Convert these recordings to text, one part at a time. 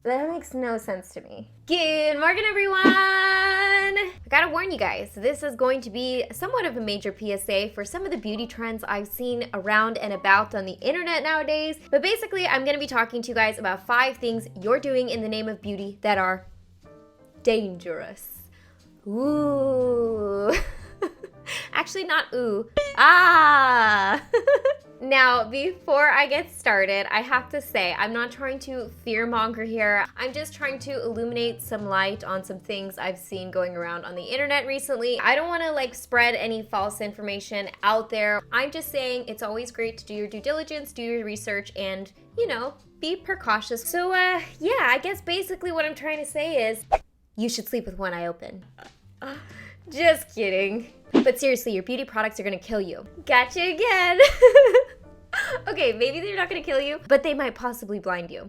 That makes no sense to me. Good morning, everyone! I gotta warn you guys, this is going to be somewhat of a major PSA for some of the beauty trends I've seen around and about on the internet nowadays. But basically, I'm gonna be talking to you guys about 5 things you're doing in the name of beauty that are dangerous. Ooh. Actually, not ooh. Ah! Now, before I get started, I have to say, I'm not trying to fearmonger here. I'm just trying to illuminate some light on some things I've seen going around on the internet recently. I don't want to spread any false information out there. I'm just saying it's always great to do your due diligence, do your research, and, be precautious. So, yeah, I guess basically what I'm trying to say is you should sleep with one eye open. Just kidding. But seriously, your beauty products are gonna kill you. Gotcha again. Okay, maybe they're not gonna kill you, but they might possibly blind you.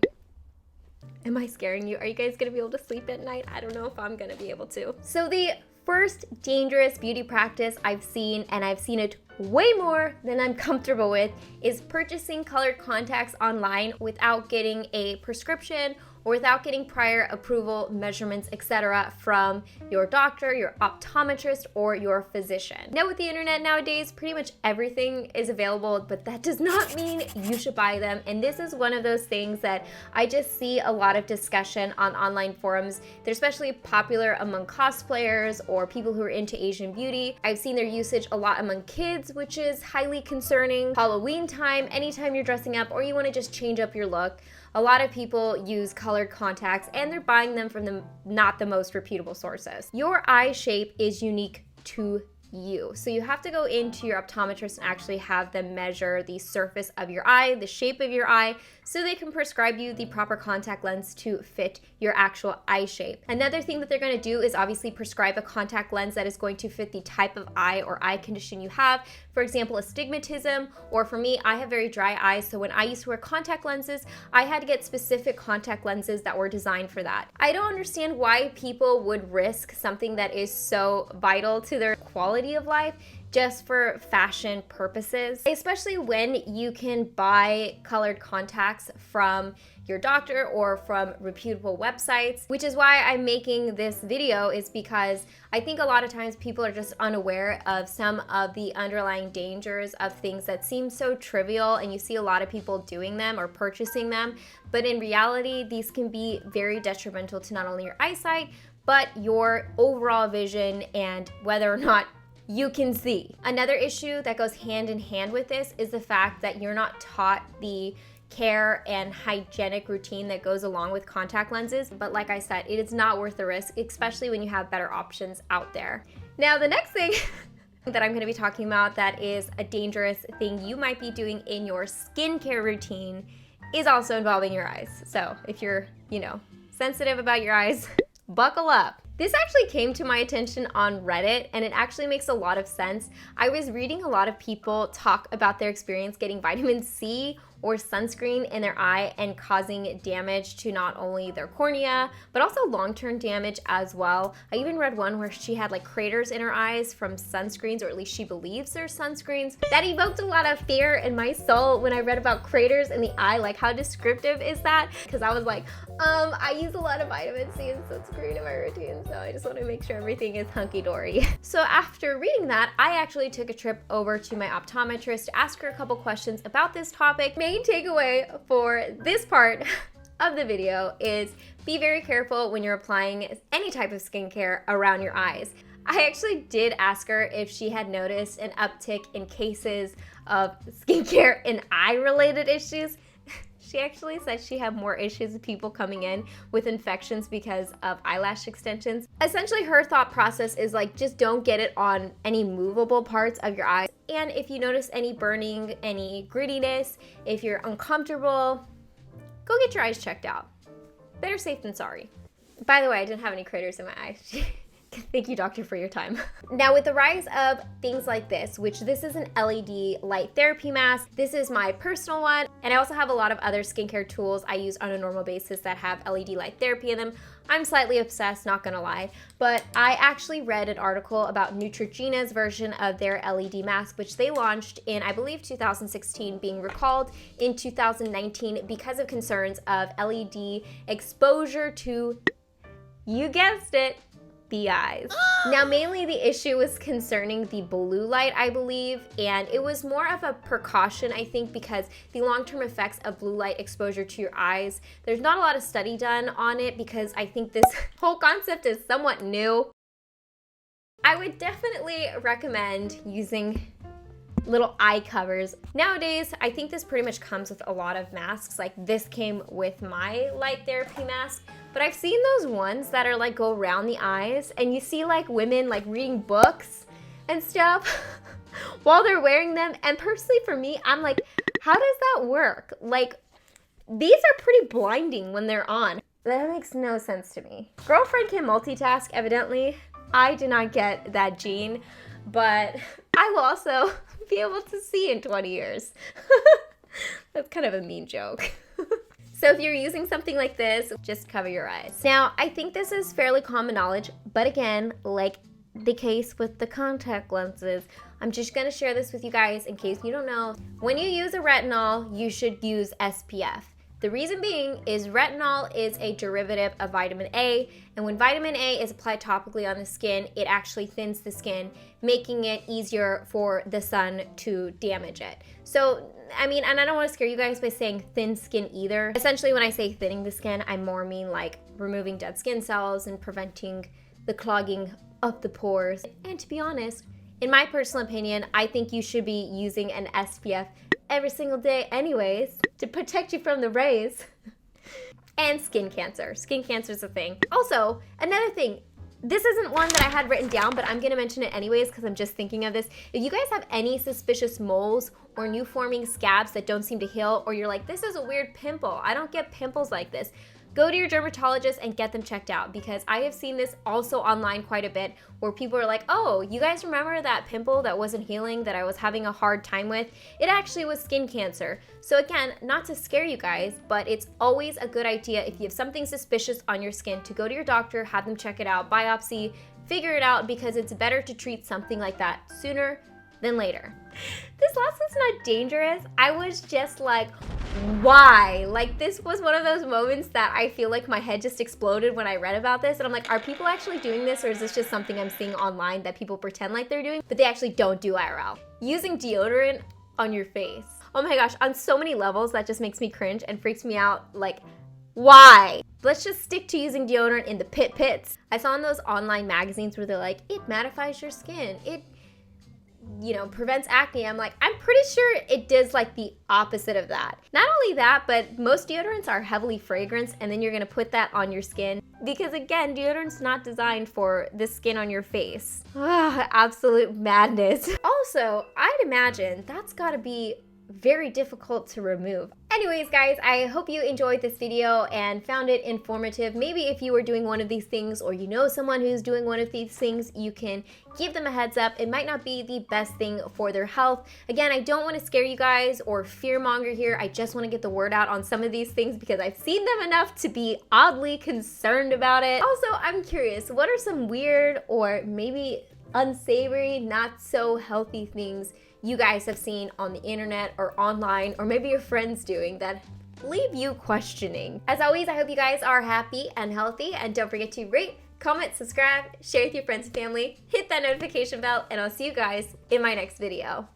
Am I scaring you? Are you guys gonna be able to sleep at night? I don't know if I'm gonna be able to. So the first dangerous beauty practice I've seen, and I've seen it way more than I'm comfortable with, is purchasing colored contacts online without getting a prescription or without getting prior approval, measurements, etc. from your doctor, your optometrist, or your physician. Now with the internet nowadays, pretty much everything is available, but that does not mean you should buy them. And this is one of those things that I just see a lot of discussion on online forums. They're especially popular among cosplayers or people who are into Asian beauty. I've seen their usage a lot among kids, which is highly concerning. Halloween time, anytime you're dressing up or you want to just change up your look, a lot of people use colored contacts and they're buying them from not the most reputable sources. Your eye shape is unique to you. So you have to go into your optometrist and actually have them measure the surface of your eye, the shape of your eye, so they can prescribe you the proper contact lens to fit your actual eye shape. Another thing that they're going to do is obviously prescribe a contact lens that is going to fit the type of eye or eye condition you have. For example, astigmatism, or for me, I have very dry eyes, so when I used to wear contact lenses, I had to get specific contact lenses that were designed for that. I don't understand why people would risk something that is so vital to their quality of life just for fashion purposes, especially when you can buy colored contacts from your doctor or from reputable websites, which is why I'm making this video, is because I think a lot of times people are just unaware of some of the underlying dangers of things that seem so trivial, and you see a lot of people doing them or purchasing them, but in reality, these can be very detrimental to not only your eyesight, but your overall vision and whether or not you can see. Another issue that goes hand in hand with this is the fact that you're not taught the care and hygienic routine that goes along with contact lenses. But like I said, it is not worth the risk, especially when you have better options out there. Now, the next thing that I'm going to be talking about that is a dangerous thing you might be doing in your skincare routine is also involving your eyes. So if you're, sensitive about your eyes, buckle up. This actually came to my attention on Reddit, and it actually makes a lot of sense. I was reading a lot of people talk about their experience getting vitamin C or sunscreen in their eye and causing damage to not only their cornea, but also long-term damage as well. I even read one where she had craters in her eyes from sunscreens, or at least she believes they're sunscreens. That evoked a lot of fear in my soul when I read about craters in the eye. How descriptive is that? Because I was like, I use a lot of vitamin C and sunscreen in my routine, so I just want to make sure everything is hunky-dory. So after reading that, I actually took a trip over to my optometrist to ask her a couple questions about this topic. Main takeaway for this part of the video is be very careful when you're applying any type of skincare around your eyes. I actually did ask her if she had noticed an uptick in cases of skincare and eye-related issues. She actually said she had more issues with people coming in with infections because of eyelash extensions. Essentially, her thought process is just don't get it on any movable parts of your eyes. And if you notice any burning, any grittiness, if you're uncomfortable, go get your eyes checked out. Better safe than sorry. By the way, I didn't have any craters in my eyes. Thank you, doctor, for your time. Now, with the rise of things like this, which this is an LED light therapy mask, this is my personal one, and I also have a lot of other skincare tools I use on a normal basis that have LED light therapy in them. I'm slightly obsessed, not gonna lie, but I actually read an article about Neutrogena's version of their LED mask, which they launched in, I believe, 2016, being recalled in 2019 because of concerns of LED exposure to, you guessed it, the eyes. Now, mainly the issue was concerning the blue light, I believe, and it was more of a precaution, I think, because the long-term effects of blue light exposure to your eyes, there's not a lot of study done on it because I think this whole concept is somewhat new. I would definitely recommend using little eye covers. Nowadays, I think this pretty much comes with a lot of masks. Like this came with my light therapy mask, but I've seen those ones that are like go around the eyes and you see like women like reading books and stuff while they're wearing them. And personally for me, I'm like, how does that work? Like these are pretty blinding when they're on. That makes no sense to me. Girlfriend can multitask, evidently. I did not get that gene, but I will also be able to see in 20 years. That's kind of a mean joke. So if you're using something like this, just cover your eyes. Now, I think this is fairly common knowledge, but again, like the case with the contact lenses, I'm just gonna share this with you guys in case you don't know. When you use a retinol, you should use SPF. The reason being is retinol is a derivative of vitamin A, and when vitamin A is applied topically on the skin, it actually thins the skin, making it easier for the sun to damage it. So, I mean, and I don't want to scare you guys by saying thin skin either. Essentially, when I say thinning the skin, I more mean like removing dead skin cells and preventing the clogging of the pores. And to be honest, in my personal opinion, I think you should be using an SPF every single day anyways to protect you from the rays. And skin cancer. Skin cancer is a thing. Also, another thing, this isn't one that I had written down, but I'm gonna mention it anyways because I'm just thinking of this. If you guys have any suspicious moles or new forming scabs that don't seem to heal, or you're like, this is a weird pimple, I don't get pimples like this, go to your dermatologist and get them checked out, because I have seen this also online quite a bit where people are like, oh, you guys remember that pimple that wasn't healing that I was having a hard time with? It actually was skin cancer. So again, not to scare you guys, but it's always a good idea if you have something suspicious on your skin to go to your doctor, have them check it out, biopsy, figure it out, because it's better to treat something like that sooner than later. This last one's not dangerous. I was just like, why? Like, this was one of those moments that I feel like my head just exploded when I read about this, and I'm like, are people actually doing this, or is this just something I'm seeing online that people pretend like they're doing, but they actually don't do IRL? Using deodorant on your face. Oh my gosh, on so many levels, that just makes me cringe and freaks me out. Like, why? Let's just stick to using deodorant in the pits. I saw in those online magazines where they're like, it mattifies your skin, it, you know, prevents acne. I'm like, I'm pretty sure it does like the opposite of that. Not only that, but most deodorants are heavily fragranced, and then you're gonna put that on your skin because again, deodorant's not designed for the skin on your face. Absolute madness. Also, I'd imagine that's gotta be very difficult to remove. Anyways, guys, I hope you enjoyed this video and found it informative. Maybe if you were doing one of these things, or you know someone who's doing one of these things, you can give them a heads up. It might not be the best thing for their health. Again, I don't want to scare you guys or fearmonger here. I just want to get the word out on some of these things because I've seen them enough to be oddly concerned about it. Also, I'm curious, what are some weird or maybe unsavory, not so healthy things you guys have seen on the internet or online, or maybe your friends doing that leave you questioning? As always, I hope you guys are happy and healthy, and don't forget to rate, comment, subscribe, share with your friends and family, hit that notification bell, and I'll see you guys in my next video.